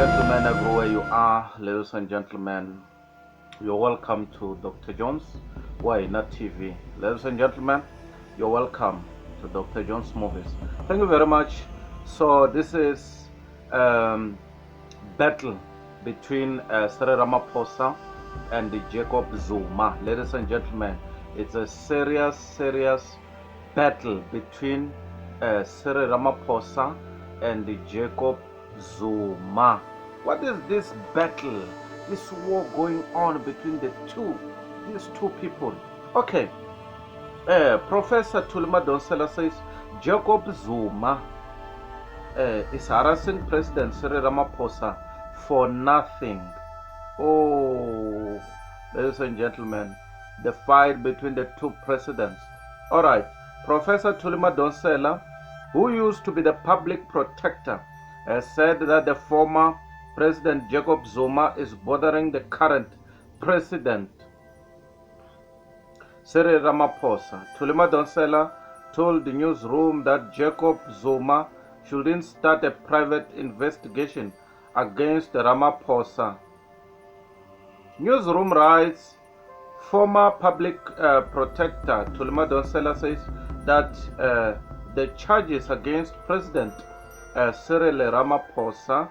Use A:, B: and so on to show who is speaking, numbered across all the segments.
A: gentlemen, everywhere you are, ladies and gentlemen, you're welcome to Dr. Jonnes, Wahina TV. Ladies and gentlemen, you're welcome to Dr. Jonnes Movies. Thank you very much. So this is battle between Cyril Ramaphosa and Jacob Zuma. Ladies and gentlemen, it's a serious battle between Cyril Ramaphosa and Jacob Zuma. What is this battle, this war going on between these two people? Okay, Professor Tulima Donsela says Jacob Zuma is harassing President Cyril Ramaphosa for nothing. Oh, ladies and gentlemen, the fight between the two presidents. All right, Professor Tulima Donsela, who used to be the public protector, said that the former President Jacob Zuma is bothering the current president Cyril Ramaphosa. Tulima Donsela told the newsroom that Jacob Zuma shouldn't start a private investigation against Ramaphosa. Newsroom writes, former public protector Tulima Donsela says that the charges against President Cyril Ramaphosa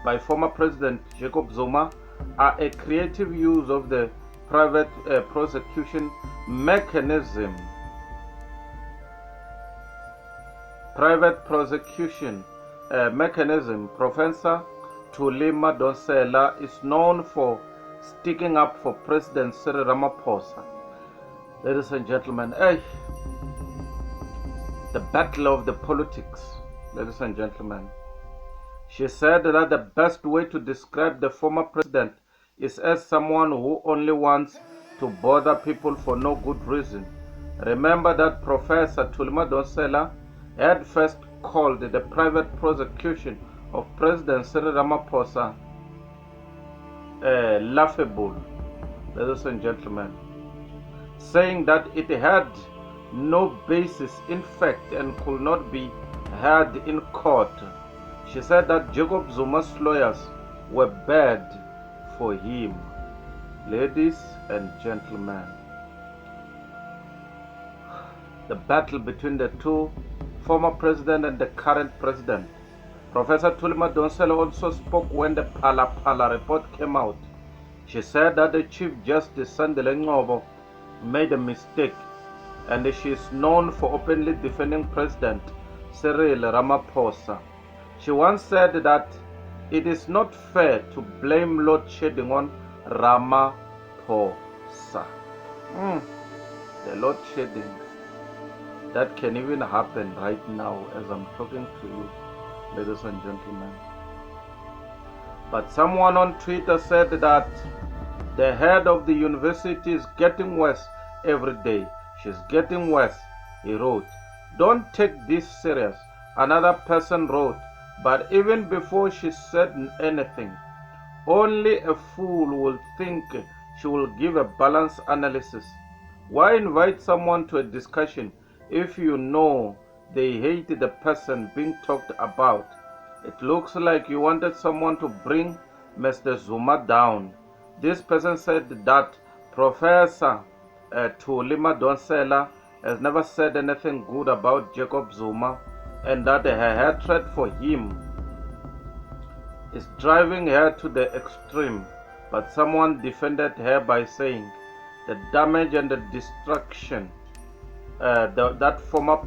A: by former President Jacob Zuma are a creative use of the private prosecution mechanism. Professor Tulima Donsela is known for sticking up for President Cyril Ramaphosa. Ladies and gentlemen, the battle of the politics, ladies and gentlemen. She said that the best way to describe the former president is as someone who only wants to bother people for no good reason. Remember that Professor Tulima Donsela had first called the private prosecution of President Cyril Ramaphosa laughable, ladies and gentlemen, saying that it had no basis in fact and could not be heard in court. She said that Jacob Zuma's lawyers were bad for him. Ladies and gentlemen, the battle between the two former president and the current president. Professor Tulima Donsela also spoke when the Phalaborwa report came out. She said that the Chief Justice Sandile Ngcobo made a mistake, and she is known for openly defending President Cyril Ramaphosa. She once said that it is not fair to blame load shedding on Ramaphosa. The load shedding that can even happen right now as I'm talking to you, ladies and gentlemen. But someone on Twitter said that the head of the university is getting worse every day. She's getting worse, he wrote. Don't take this serious, another person wrote. But even before she said anything, only a fool will think she will give a balanced analysis. Why invite someone to a discussion if you know they hate the person being talked about? It looks like you wanted someone to bring Mr. Zuma down. This person said that Professor Tulima Donsela has never said anything good about Jacob Zuma, and that her hatred for him is driving her to the extreme. But someone defended her by saying the damage and the destruction that former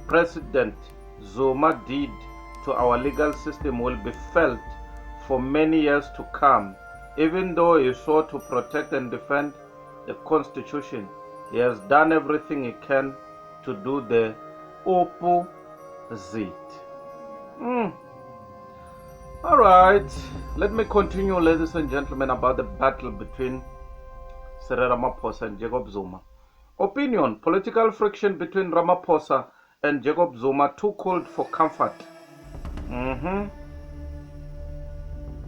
A: President Zuma did to our legal system will be felt for many years to come. Even though he sought to protect and defend the Constitution, he has done everything he can to do the opposite. All right, let me continue, ladies and gentlemen, about the battle between Cyril Ramaphosa and Jacob Zuma. Opinion: political friction between Ramaphosa and Jacob Zuma too cold for comfort.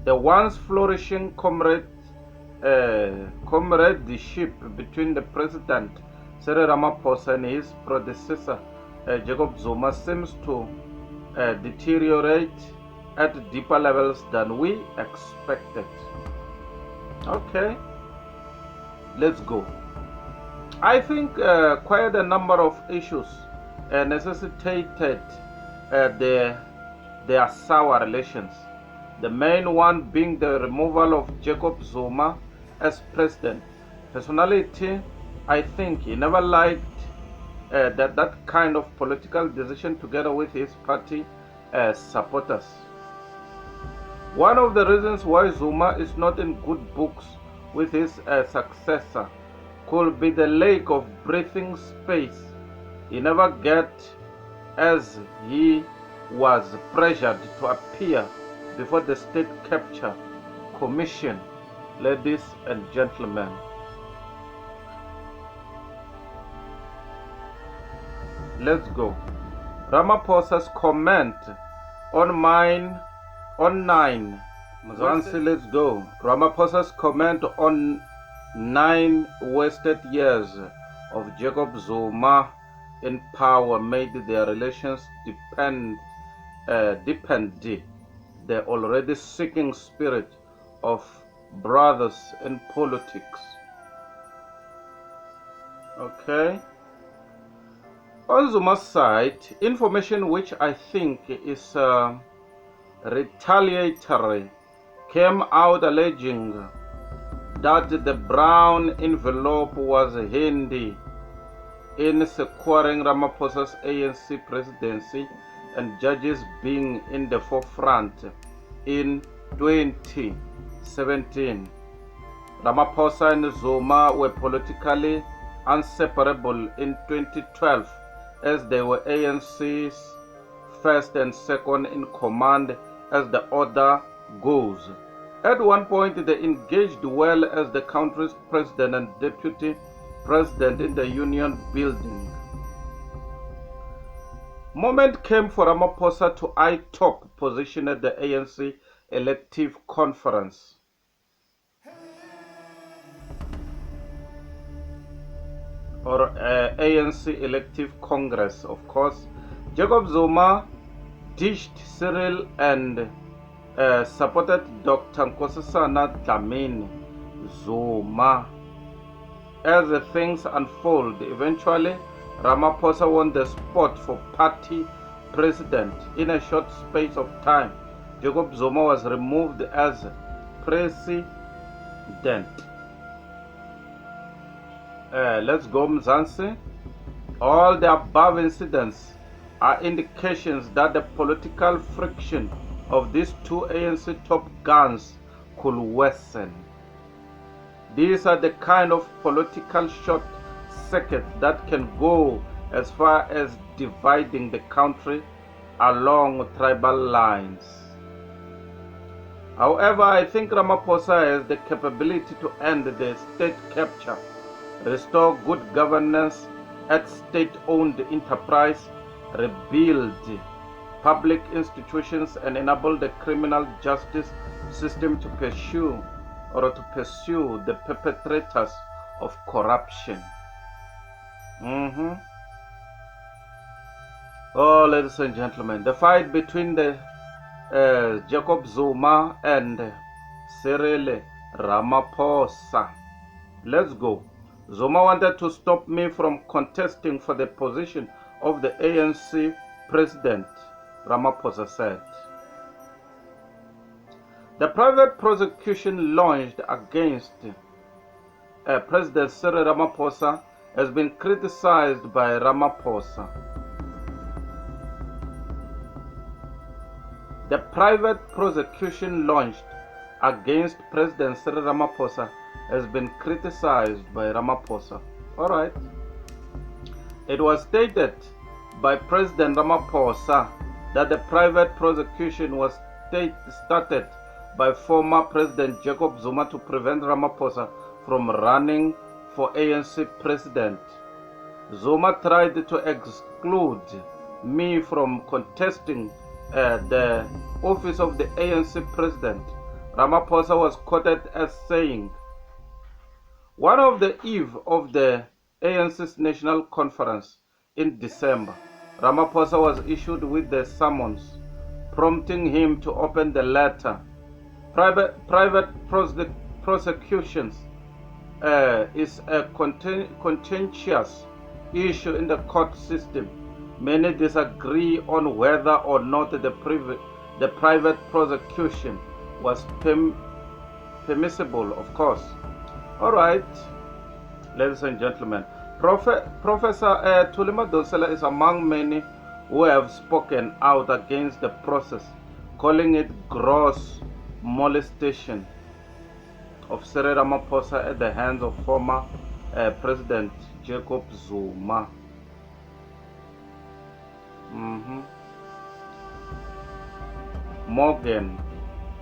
A: The once flourishing comradeship between the president Cyril Ramaphosa and his predecessor Jacob Zuma seems to deteriorate at deeper levels than we expected. Okay, let's go. I think quite a number of issues necessitated their sour relations. The main one being the removal of Jacob Zuma as president. Personality, I think he never liked that kind of political decision together with his party supporters. One of the reasons why Zuma is not in good books with his successor could be the lack of breathing space he never got, as he was pressured to appear before the State Capture Commission. Ladies and gentlemen, let's go. Ramaphosa's comment on 9 Mzansi, let's go. Ramaphosa's comment on 9 wasted years of Jacob Zuma in power made their relations deepen the already seeking spirit of brothers in politics. Okay. On Zuma's side, information which I think is retaliatory came out alleging that the brown envelope was handy in securing Ramaphosa's ANC presidency and judges being in the forefront in 2017. Ramaphosa and Zuma were politically inseparable in 2012 as they were ANC's first and second in command as the order goes. At one point they engaged well as the country's president and deputy president in the union building. Moment came for Ramaphosa to eye top position at the ANC elective conference. Or ANC elective congress, of course. Jacob Zuma dished Cyril and supported Dr. Nkuna Zuma. As things unfold, eventually Ramaphosa won the spot for party president. In a short space of time, Jacob Zuma was removed as president. Let's go, Mzansi. All the above incidents are indications that the political friction of these two ANC top guns could worsen. These are the kind of political short circuits that can go as far as dividing the country along tribal lines. However, I think Ramaphosa has the capability to end the state capture, restore good governance at state-owned enterprise, rebuild public institutions, and enable the criminal justice system to pursue the perpetrators of corruption. Oh, ladies and gentlemen, the fight between the Jacob Zuma and Cyril Ramaphosa. Let's go. Zuma wanted to stop me from contesting for the position of the ANC president, Ramaphosa said. The private prosecution launched against President Cyril Ramaphosa has been criticized by Ramaphosa. The private prosecution launched against President Cyril Ramaphosa has been criticized by Ramaphosa. Alright. It was stated by President Ramaphosa that the private prosecution was started by former President Jacob Zuma to prevent Ramaphosa from running for ANC president. Zuma tried to exclude me from contesting the office of the ANC president. Ramaphosa was quoted as saying, one of the eve of the ANC's national conference in December, Ramaphosa was issued with the summons prompting him to open the letter. Private prosecutions is a contentious issue in the court system. Many disagree on whether or not the private prosecution was permissible, of course. All right, ladies and gentlemen, Professor Thuli Madonsela is among many who have spoken out against the process, calling it gross molestation of Cyril Ramaphosa at the hands of former President Jacob Zuma. Morgan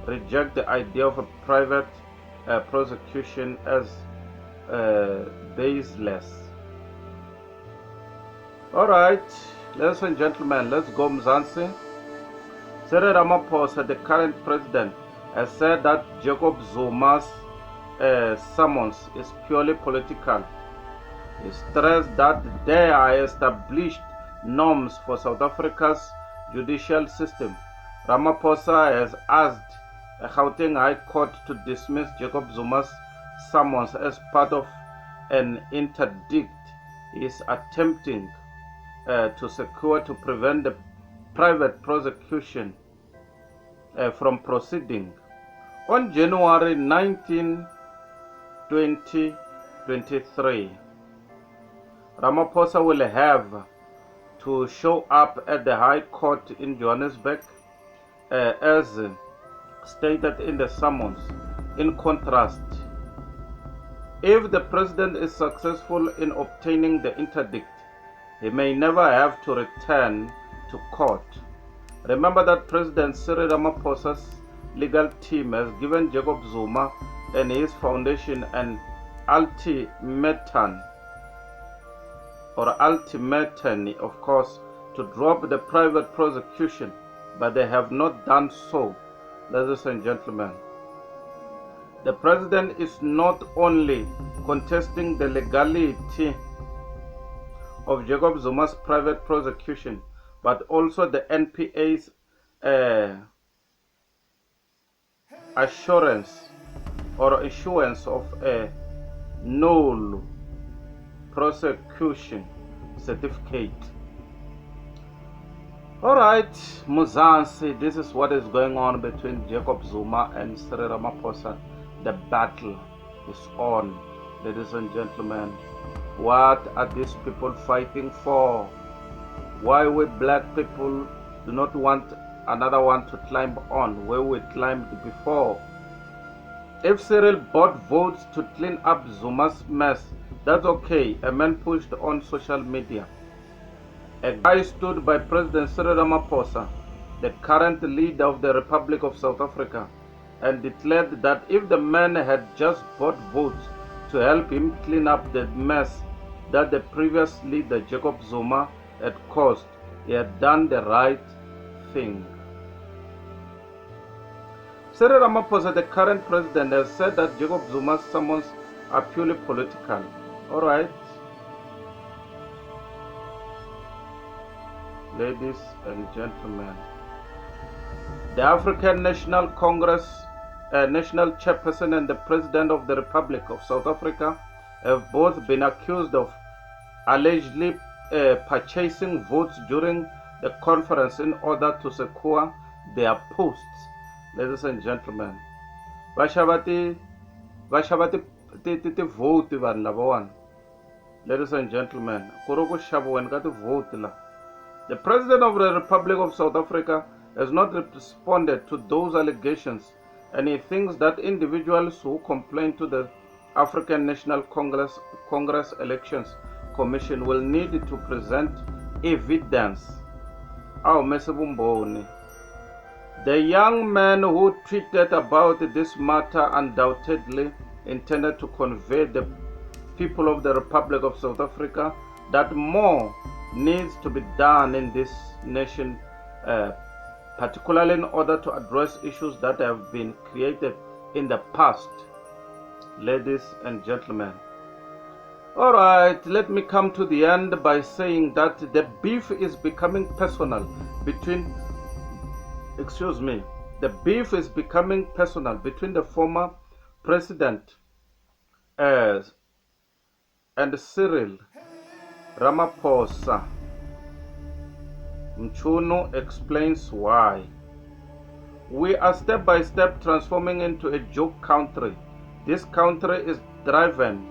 A: reject the idea of a private prosecution as baseless. All right, ladies and gentlemen, let's go Mzansi. Cyril Ramaphosa, the current president, has said that Jacob Zuma's summons is purely political. He stressed that there are established norms for South Africa's judicial system. Ramaphosa has asked a Gauteng High Court to dismiss Jacob Zuma's summons as part of an interdict he is attempting to secure to prevent the private prosecution from proceeding. On January 19, 2023, Ramaphosa will have to show up at the High Court in Johannesburg as stated in the summons. In contrast, if the president is successful in obtaining the interdict, he may never have to return to court. Remember that President Cyril Ramaphosa's legal team has given Jacob Zuma and his foundation an ultimatum, of course, to drop the private prosecution, but they have not done so, ladies and gentlemen. The president is not only contesting the legality of Jacob Zuma's private prosecution, but also the NPA's assurance of a null prosecution certificate. All right, Mzansi, this is what is going on between Jacob Zuma and Cyril Ramaphosa. The battle is on, ladies and gentlemen. What are these people fighting for? Why we black people do not want another one to climb on where we climbed before? If Cyril bought votes to clean up Zuma's mess, that's okay. A man pushed on social media. A guy stood by President Cyril Ramaphosa, the current leader of the Republic of South Africa, and declared that if the man had just bought votes to help him clean up the mess that the previous leader Jacob Zuma had caused, he had done the right thing. Cyril Ramaphosa, the current president, has said that Jacob Zuma's summons are purely political. All right, ladies and gentlemen, the African National Congress national chairperson and the president of the Republic of South Africa have both been accused of allegedly purchasing votes during the conference in order to secure their posts. Ladies and gentlemen, Vashavati vote van lavawan. Ladies and gentlemen, Kuroko Shabuan got to vote la. The president of the Republic of South Africa has not responded to those allegations, and he thinks that individuals who complain to the African National Congress Elections Commission will need to present evidence. The young man who tweeted about this matter undoubtedly intended to convey the people of the Republic of South Africa that more needs to be done in this nation, particularly in order to address issues that have been created in the past. Ladies and gentlemen, all right, let me come to the end by saying that the beef is becoming personal between excuse me, the beef is becoming personal between the former president and Cyril Ramaphosa. Mchunu explains why. We are step by step transforming into a joke country. This country is driven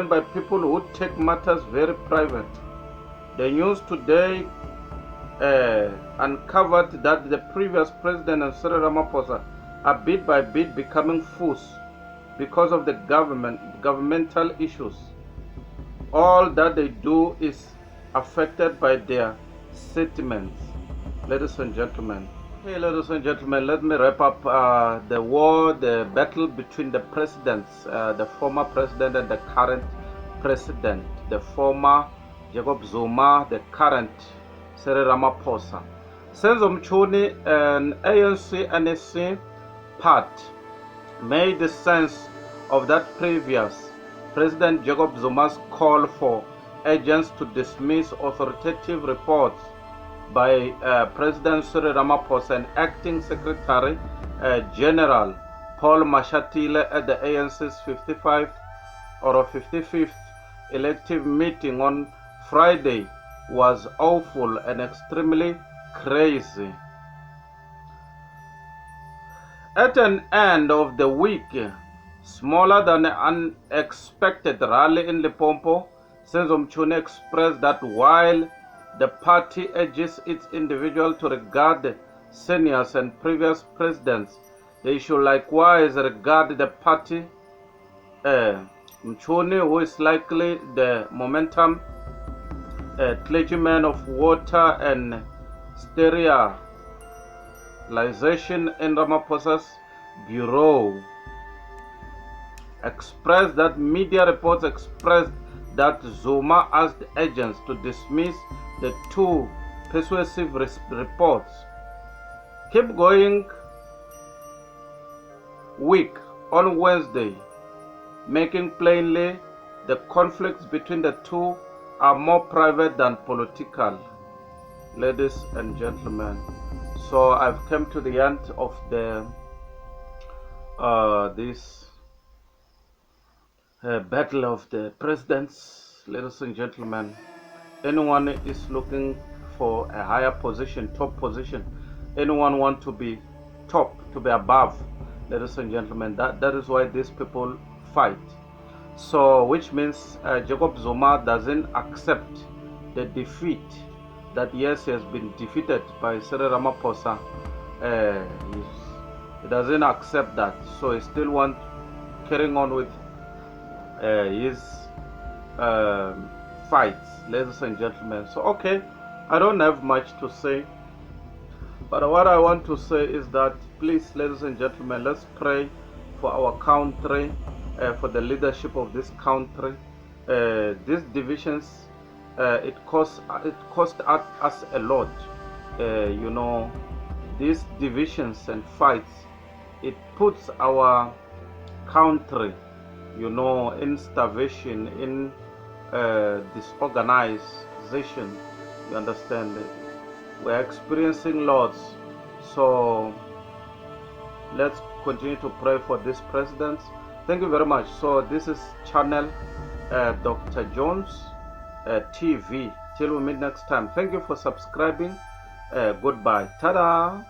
A: by people who take matters very private. The news today uncovered that the previous president and Cyril Ramaphosa are bit by bit becoming fools because of the governmental issues. All that they do is affected by their sentiments. Ladies and gentlemen. Hey, ladies and gentlemen, let me wrap up the battle between the presidents, the former president and the current president, the former Jacob Zuma, the current Cyril Ramaphosa. Senzo Mchuni, an ANC-NSC part, made the sense of that previous President Jacob Zuma's call for agents to dismiss authoritative reports by President Cyril Ramaphosa and Acting Secretary General Paul Mashatile at the ANC's 55th elective meeting on Friday was awful and extremely crazy. At an end of the week, smaller than an unexpected rally in Limpopo, Senzo Mchuni expressed that while the party urges its individuals to regard seniors and previous presidents, they should likewise regard the party. Mchuni, who is likely the momentum clergyman of water and sterilization in Ramaphosa's bureau, expressed that media reports expressed that Zuma asked agents to dismiss the two persuasive reports. Keep going week on Wednesday, making plainly the conflicts between the two are more private than political. Ladies and gentlemen, so I've come to the end of the this battle of the presidents. Ladies and gentlemen, anyone is looking for a higher position, top position, anyone want to be top, to be above, ladies and gentlemen, that is why these people fight. So which means Jacob Zuma doesn't accept the defeat, that yes, he has been defeated by Cyril Ramaphosa. He doesn't accept that, so he still wants carrying on with his fights, ladies and gentlemen. So okay, I don't have much to say, but what I want to say is that please, ladies and gentlemen, let's pray for our country, for the leadership of this country. These divisions, it cost us a lot. You know, these divisions and fights, it puts our country, you know, in starvation, in disorganization. You understand? We're experiencing loss. So let's continue to pray for these presidents. Thank you very much. So this is channel Doctor Jonnes TV. Till we meet next time. Thank you for subscribing. Goodbye. Ta-da!